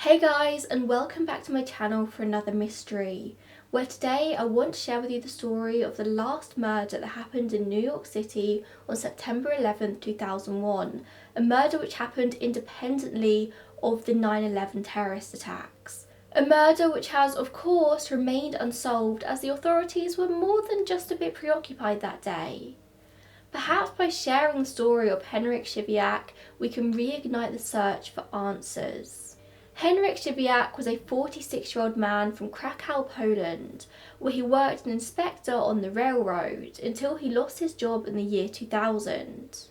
Hey guys, and welcome back to my channel for another mystery, where today I want to share with you the story of the last murder that happened in New York City on September 11th, 2001, a murder which happened independently of the 9/11 terrorist attacks. A murder which has, of course, remained unsolved as the authorities were more than just a bit preoccupied that day. Perhaps by sharing the story of Henryk Siwiak, we can reignite the search for answers. Henryk Siwiak was a 46-year-old man from Krakow, Poland, where he worked as an inspector on the railroad until he lost his job in the year 2000.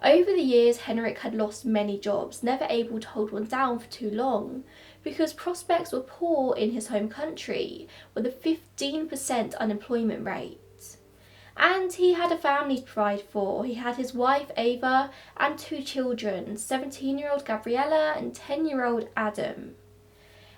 Over the years, Henrik had lost many jobs, never able to hold one down for too long, because prospects were poor in his home country, with a 15% unemployment rate. And he had a family to provide for. He had his wife Ava and two children, 17-year-old Gabriella and 10-year-old Adam.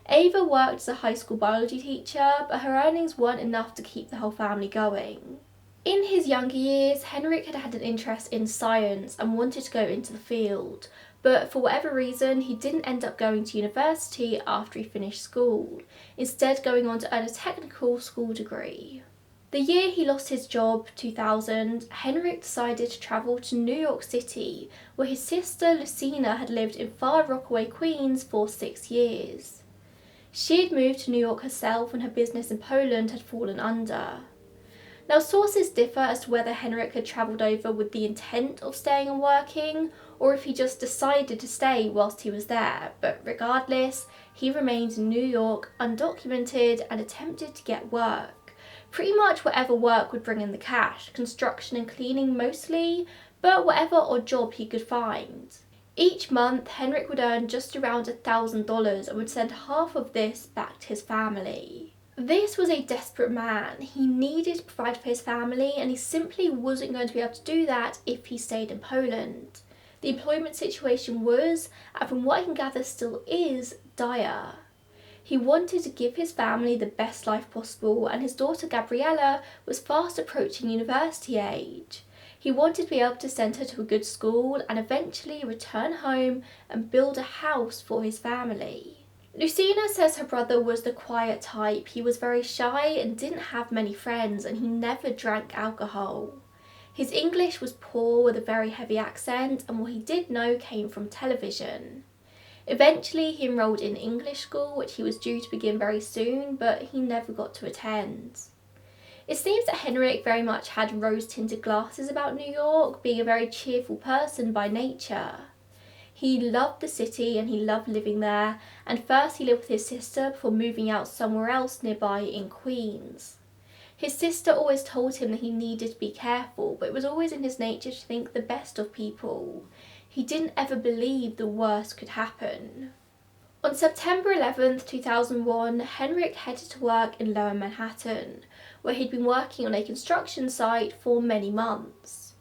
Ava worked as a high school biology teacher, but her earnings weren't enough to keep the whole family going. In his younger years, Henrik had had an interest in science and wanted to go into the field, but for whatever reason he didn't end up going to university after he finished school, instead going on to earn a technical school degree. The year he lost his job, 2000, Henrik decided to travel to New York City, where his sister Lucina had lived in far Rockaway, Queens for 6 years. She had moved to New York herself when her business in Poland had fallen under. Now, sources differ as to whether Henrik had travelled over with the intent of staying and working, or if he just decided to stay whilst he was there, but regardless, he remained in New York undocumented and attempted to get work. Pretty much whatever work would bring in the cash, construction and cleaning mostly, but whatever odd job he could find. Each month, Henrik would earn just around $1,000 and would send half of this back to his family. This was a desperate man. He needed to provide for his family, and he simply wasn't going to be able to do that if he stayed in Poland. The employment situation was, and from what I can gather still is, dire. He wanted to give his family the best life possible, and his daughter Gabriella was fast approaching university age. He wanted to be able to send her to a good school and eventually return home and build a house for his family. Lucina says her brother was the quiet type. He was very shy and didn't have many friends, and he never drank alcohol. His English was poor with a very heavy accent, and what he did know came from television. Eventually he enrolled in English school, which he was due to begin very soon, but he never got to attend. It seems that Henrik very much had rose-tinted glasses about New York, being a very cheerful person by nature. He loved the city and he loved living there, and first he lived with his sister before moving out somewhere else nearby in Queens. His sister always told him that he needed to be careful, but it was always in his nature to think the best of people. He didn't ever believe the worst could happen. On September 11th, 2001, Henrik headed to work in Lower Manhattan, where he'd been working on a construction site for many months.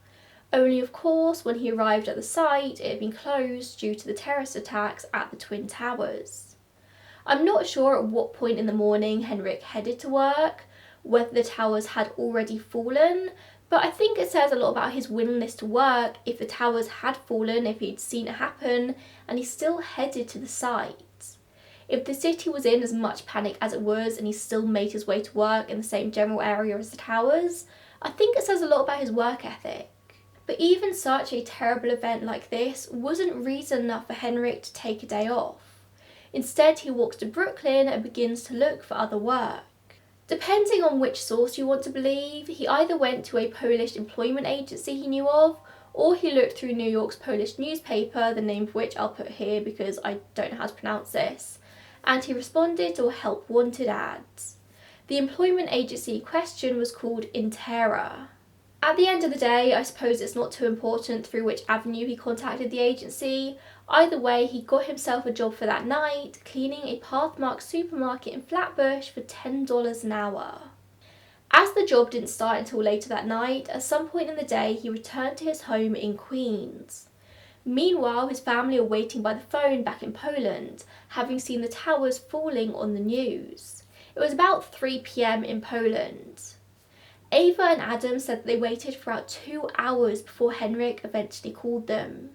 Only, of course, when he arrived at the site, it had been closed due to the terrorist attacks at the Twin Towers. I'm not sure at what point in the morning Henrik headed to work, whether the towers had already fallen, but I think it says a lot about his willingness to work if the towers had fallen, if he'd seen it happen, and he still headed to the site. If the city was in as much panic as it was and he still made his way to work in the same general area as the towers, I think it says a lot about his work ethic. But even such a terrible event like this wasn't reason enough for Henrik to take a day off. Instead, he walks to Brooklyn and begins to look for other work. Depending on which source you want to believe, he either went to a Polish employment agency he knew of, or he looked through New York's Polish newspaper, the name of which I'll put here because I don't know how to pronounce this, and he responded to help wanted ads. The employment agency in question was called Intera. At the end of the day, I suppose it's not too important through which avenue he contacted the agency. Either way, he got himself a job for that night, cleaning a Pathmark supermarket in Flatbush for $10 an hour. As the job didn't start until later that night, at some point in the day he returned to his home in Queens. Meanwhile, his family are waiting by the phone back in Poland, having seen the towers falling on the news. It was about 3 p.m. in Poland. Ava and Adam said that they waited for about 2 hours before Henrik eventually called them.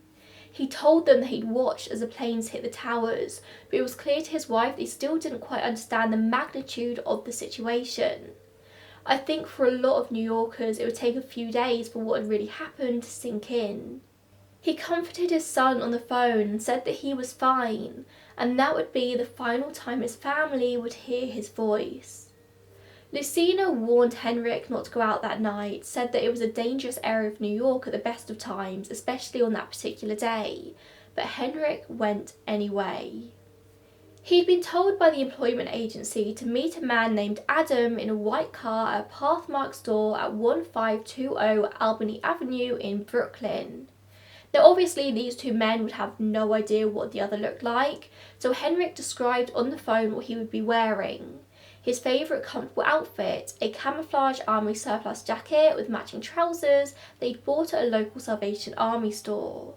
He told them that he'd watched as the planes hit the towers, but it was clear to his wife they still didn't quite understand the magnitude of the situation. I think for a lot of New Yorkers it would take a few days for what had really happened to sink in. He comforted his son on the phone and said that he was fine, and that would be the final time his family would hear his voice. Lucina warned Henrik not to go out that night, said that it was a dangerous area of New York at the best of times, especially on that particular day, but Henrik went anyway. He'd been told by the employment agency to meet a man named Adam in a white car at a Pathmark store at 1520 Albany Avenue in Brooklyn. Now obviously these two men would have no idea what the other looked like, so Henrik described on the phone what he would be wearing. His favourite comfortable outfit, a camouflage army surplus jacket with matching trousers that he'd bought at a local Salvation Army store.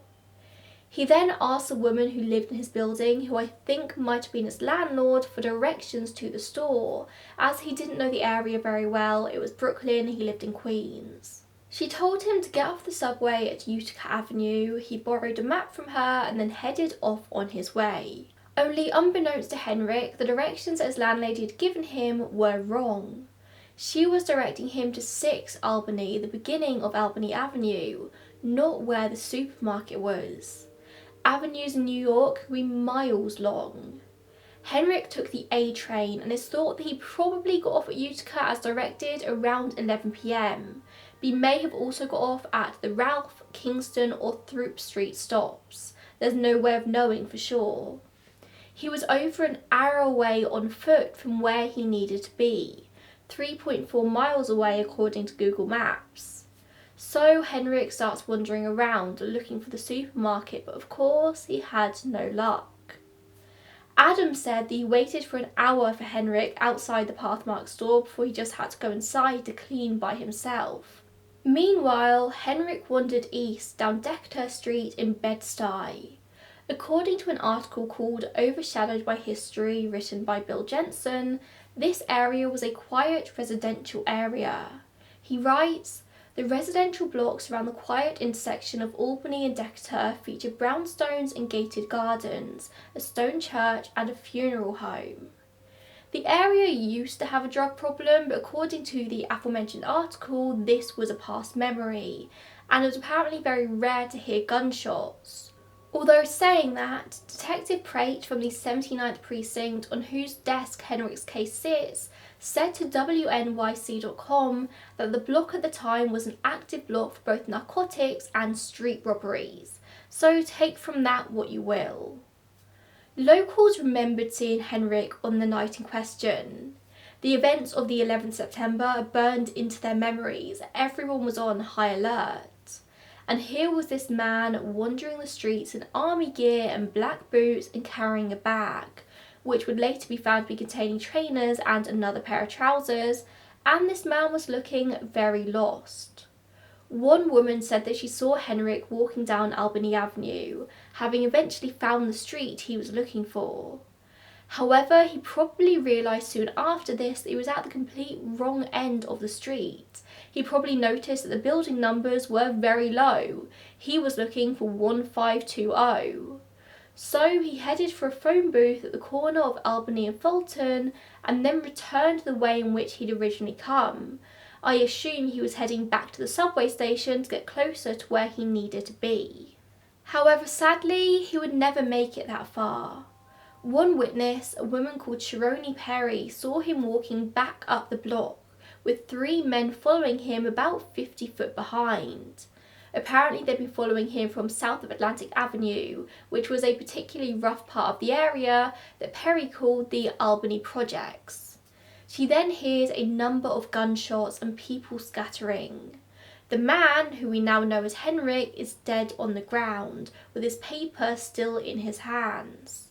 He then asked a woman who lived in his building, who I think might have been his landlord, for directions to the store, as he didn't know the area very well. It was Brooklyn, he lived in Queens. She told him to get off the subway at Utica Avenue. He borrowed a map from her and then headed off on his way. Only unbeknownst to Henrik, the directions that his landlady had given him were wrong. She was directing him to 6 Albany, the beginning of Albany Avenue, not where the supermarket was. Avenues in New York can be miles long. Henrik took the A train, and it's thought that he probably got off at Utica as directed around 11 p.m. But he may have also got off at the Ralph, Kingston or Throop Street stops. There's no way of knowing for sure. He was over an hour away on foot from where he needed to be, 3.4 miles away according to Google Maps. So Henrik starts wandering around looking for the supermarket, but of course he had no luck. Adam said that he waited for an hour for Henrik outside the Pathmark store before he just had to go inside to clean by himself. Meanwhile, Henrik wandered east down Decatur Street in Bed-Stuy. According to an article called Overshadowed by History, written by Bill Jensen, this area was a quiet residential area. He writes, "The residential blocks around the quiet intersection of Albany and Decatur feature brownstones and gated gardens, a stone church and a funeral home." The area used to have a drug problem, but according to the aforementioned article, this was a past memory, and it was apparently very rare to hear gunshots. Although saying that, Detective Prate from the 79th Precinct, on whose desk Henrik's case sits, said to WNYC.com that the block at the time was an active block for both narcotics and street robberies, so take from that what you will. Locals remembered seeing Henrik on the night in question. The events of the 11th September burned into their memories. Everyone was on high alert. And here was this man wandering the streets in army gear and black boots and carrying a bag, which would later be found to be containing trainers and another pair of trousers, and this man was looking very lost. One woman said that she saw Henrik walking down Albany Avenue, having eventually found the street he was looking for. However, he probably realised soon after this that he was at the complete wrong end of the street. He probably noticed that the building numbers were very low. He was looking for 1520. So he headed for a phone booth at the corner of Albany and Fulton, and then returned the way in which he'd originally come. I assume he was heading back to the subway station to get closer to where he needed to be. However, sadly, he would never make it that far. One witness, a woman called Sharoni Perry, saw him walking back up the block, with 3 men following him about 50 foot behind. Apparently they'd been following him from south of Atlantic Avenue, which was a particularly rough part of the area that Perry called the Albany Projects. She then hears a number of gunshots and people scattering. The man, who we now know as Henrik, is dead on the ground, with his paper still in his hands.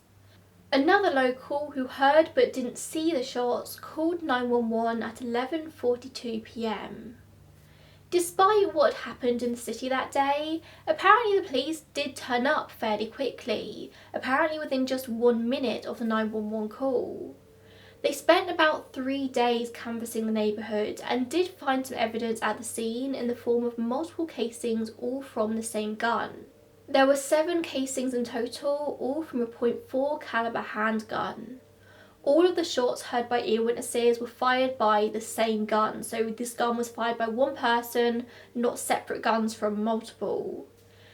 Another local, who heard but didn't see the shots, called 911 at 11:42 p.m. Despite what happened in the city that day, apparently the police did turn up fairly quickly, apparently within just 1 minute of the 911 call. They spent about 3 days canvassing the neighbourhood and did find some evidence at the scene in the form of multiple casings, all from the same gun. There were 7 casings in total, all from a .4 caliber handgun. All of the shots heard by ear witnesses were fired by the same gun, so this gun was fired by one person, not separate guns from multiple.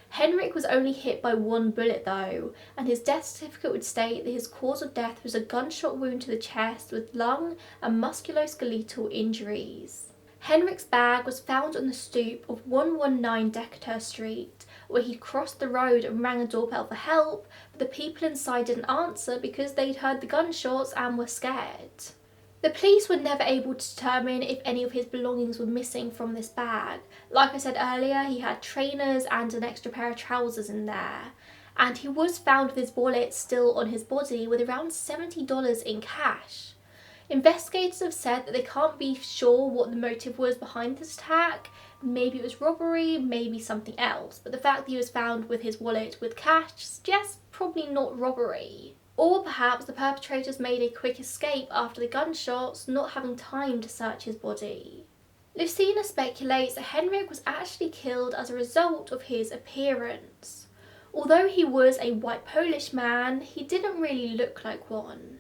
Henrik was only hit by 1 bullet though, and his death certificate would state that his cause of death was a gunshot wound to the chest with lung and musculoskeletal injuries. Henrik's bag was found on the stoop of 119 Decatur Street, where he crossed the road and rang a doorbell for help, but the people inside didn't answer because they'd heard the gunshots and were scared. The police were never able to determine if any of his belongings were missing from this bag. Like I said earlier, he had trainers and an extra pair of trousers in there, and he was found with his wallet still on his body with around $70 in cash. Investigators have said that they can't be sure what the motive was behind this attack. Maybe it was robbery, maybe something else, but the fact that he was found with his wallet with cash suggests probably not robbery. Or perhaps the perpetrators made a quick escape after the gunshots, not having time to search his body. Lucina speculates that Henrik was actually killed as a result of his appearance. Although he was a white Polish man, he didn't really look like one.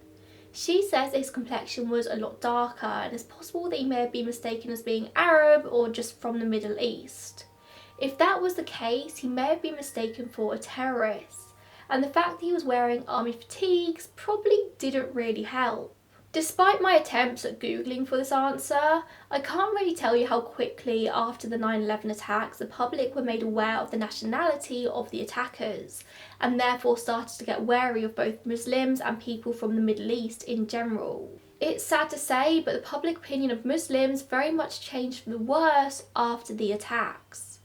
She says his complexion was a lot darker, and it's possible that he may have been mistaken as being Arab or just from the Middle East. If that was the case, he may have been mistaken for a terrorist, and the fact that he was wearing army fatigues probably didn't really help. Despite my attempts at googling for this answer, I can't really tell you how quickly after the 9/11 attacks the public were made aware of the nationality of the attackers, and therefore started to get wary of both Muslims and people from the Middle East in general. It's sad to say, but the public opinion of Muslims very much changed for the worse after the attacks.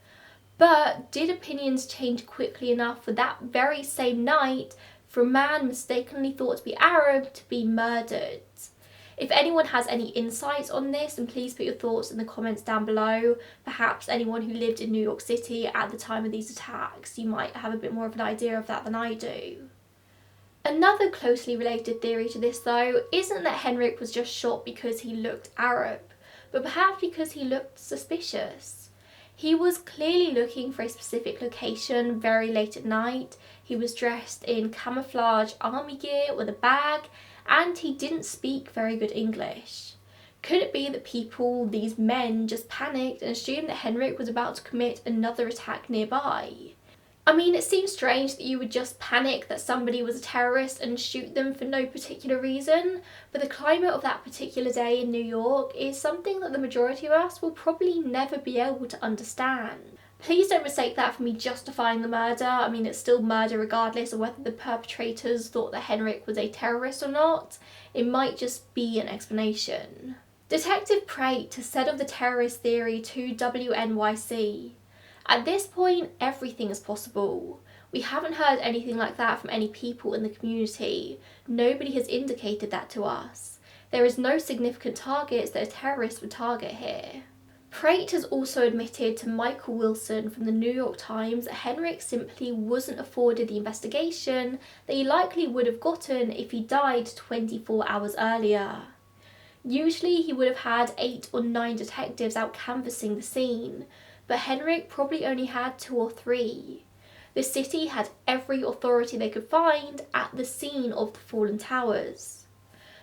But did opinions change quickly enough for that very same night for a man mistakenly thought to be Arab to be murdered? If anyone has any insights on this, then please put your thoughts in the comments down below. Perhaps anyone who lived in New York City at the time of these attacks, you might have a bit more of an idea of that than I do. Another closely related theory to this though isn't that Henrik was just shot because he looked Arab, but perhaps because he looked suspicious. He was clearly looking for a specific location very late at night. He was dressed in camouflage army gear with a bag, and he didn't speak very good English. Could it be that people, these men, just panicked and assumed that Henrik was about to commit another attack nearby? I mean, it seems strange that you would just panic that somebody was a terrorist and shoot them for no particular reason, but the climate of that particular day in New York is something that the majority of us will probably never be able to understand. Please don't mistake that for me justifying the murder. I mean, it's still murder regardless of whether the perpetrators thought that Henrik was a terrorist or not. It might just be an explanation. Detective Prate has said of the terrorist theory to WNYC, "At this point, everything is possible. We haven't heard anything like that from any people in the community. Nobody has indicated that to us. There is no significant targets that a terrorist would target here." Prate has also admitted to Michael Wilson from the New York Times that Henrik simply wasn't afforded the investigation that he likely would have gotten if he died 24 hours earlier. Usually he would have had 8 or 9 detectives out canvassing the scene, but Henrik probably only had 2 or 3. The city had every authority they could find at the scene of the fallen towers.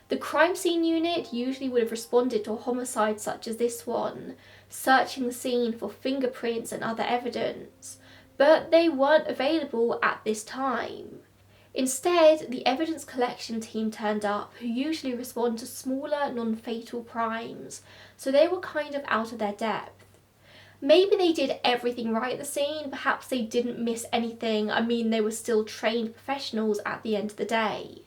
The crime scene unit usually would have responded to a homicide such as this one, searching the scene for fingerprints and other evidence, but they weren't available at this time. Instead, the evidence collection team turned up, who usually respond to smaller, non-fatal crimes, so they were kind of out of their depth. Maybe they did everything right at the scene, perhaps they didn't miss anything. I mean, they were still trained professionals at the end of the day.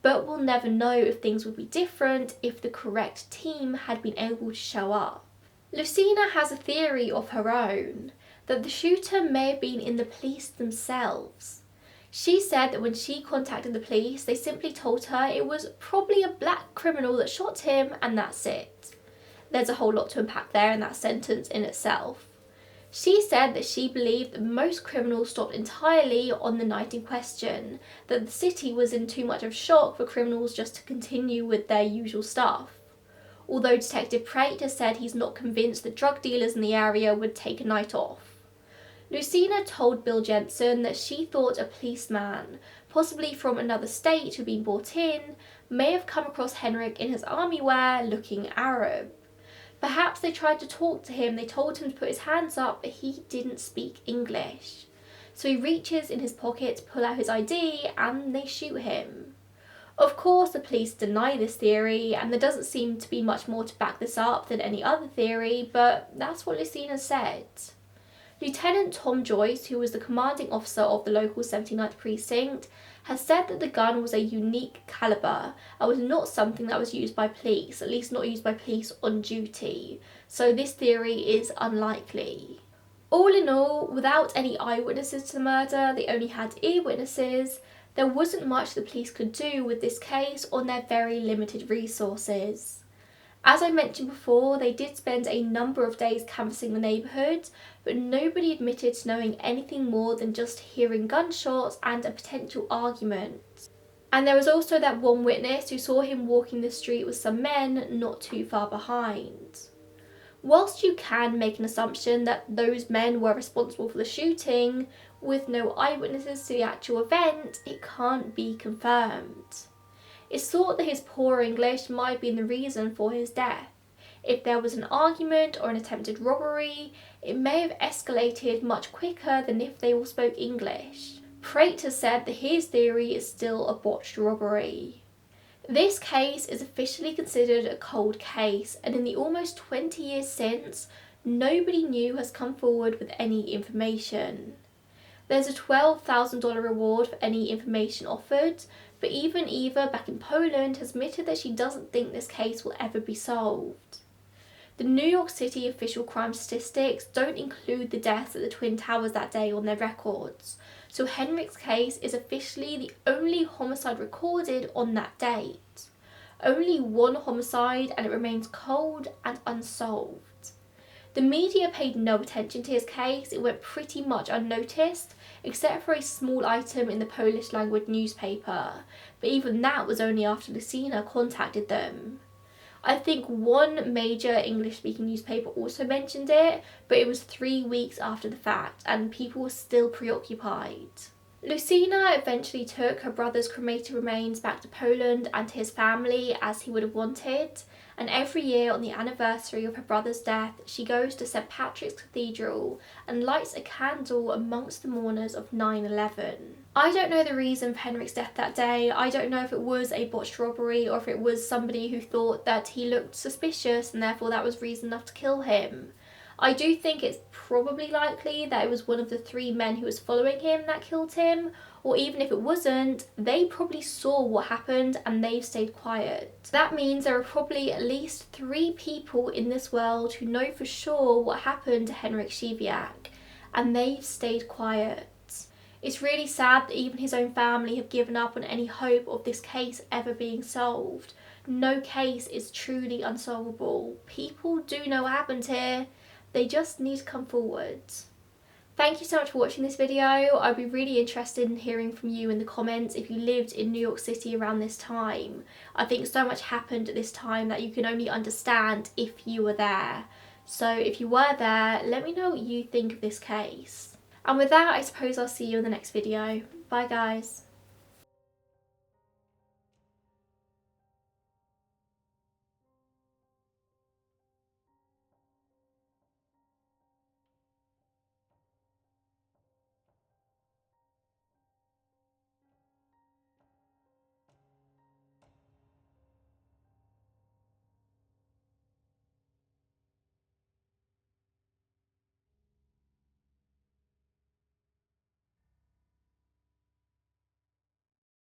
But we'll never know if things would be different if the correct team had been able to show up. Lucina has a theory of her own, that the shooter may have been in the police themselves. She said that when she contacted the police, they simply told her it was probably a black criminal that shot him, and that's it. There's a whole lot to unpack there in that sentence in itself. She said that she believed that most criminals stopped entirely on the night in question, that the city was in too much of shock for criminals just to continue with their usual stuff. Although Detective Prate has said he's not convinced that drug dealers in the area would take a night off. Lucina told Bill Jensen that she thought a policeman, possibly from another state who'd been brought in, may have come across Henrik in his army wear looking Arab. Perhaps they tried to talk to him, they told him to put his hands up, but he didn't speak English. So he reaches in his pocket to pull out his ID and they shoot him. Of course, the police deny this theory, and there doesn't seem to be much more to back this up than any other theory, but that's what Lucina said. Lieutenant Tom Joyce, who was the commanding officer of the local 79th precinct, has said that the gun was a unique caliber and was not something that was used by police, at least not used by police on duty, so this theory is unlikely. All in all, without any eyewitnesses to the murder, they only had ear witnesses, there wasn't much the police could do with this case on their very limited resources. As I mentioned before, they did spend a number of days canvassing the neighbourhood, but nobody admitted to knowing anything more than just hearing gunshots and a potential argument. And there was also that one witness who saw him walking the street with some men not too far behind. Whilst you can make an assumption that those men were responsible for the shooting, with no eyewitnesses to the actual event, it can't be confirmed. It's thought that his poor English might have been the reason for his death. If there was an argument or an attempted robbery, it may have escalated much quicker than if they all spoke English. Prate has said that his theory is still a botched robbery. This case is officially considered a cold case, and in the almost 20 years since, nobody new has come forward with any information. There's a $12,000 reward for any information offered, but even Eva back in Poland has admitted that she doesn't think this case will ever be solved. The New York City official crime statistics don't include the deaths at the Twin Towers that day on their records, so Henrik's case is officially the only homicide recorded on that date. Only one homicide, and it remains cold and unsolved. The media paid no attention to his case, it went pretty much unnoticed, except for a small item in the Polish language newspaper, but even that was only after Lucina contacted them. I think one major English-speaking newspaper also mentioned it, but it was 3 weeks after the fact, and people were still preoccupied. Lucina eventually took her brother's cremated remains back to Poland and to his family as he would have wanted, and every year on the anniversary of her brother's death she goes to St Patrick's Cathedral and lights a candle amongst the mourners of 9/11. I don't know the reason for Henrik's death that day. I don't know if it was a botched robbery or if it was somebody who thought that he looked suspicious and therefore that was reason enough to kill him. I do think it's probably likely that it was one of the 3 men who was following him that killed him, or even if it wasn't, they probably saw what happened and they stayed quiet. That means there are probably at least 3 people in this world who know for sure what happened to Henryk Siwiak, and they've stayed quiet. It's really sad that even his own family have given up on any hope of this case ever being solved. No case is truly unsolvable. People do know what happened here. They just need to come forward. Thank you so much for watching this video. I'd be really interested in hearing from you in the comments if you lived in New York City around this time. I think so much happened at this time that you can only understand if you were there. So if you were there, let me know what you think of this case. And with that, I suppose I'll see you in the next video. Bye guys.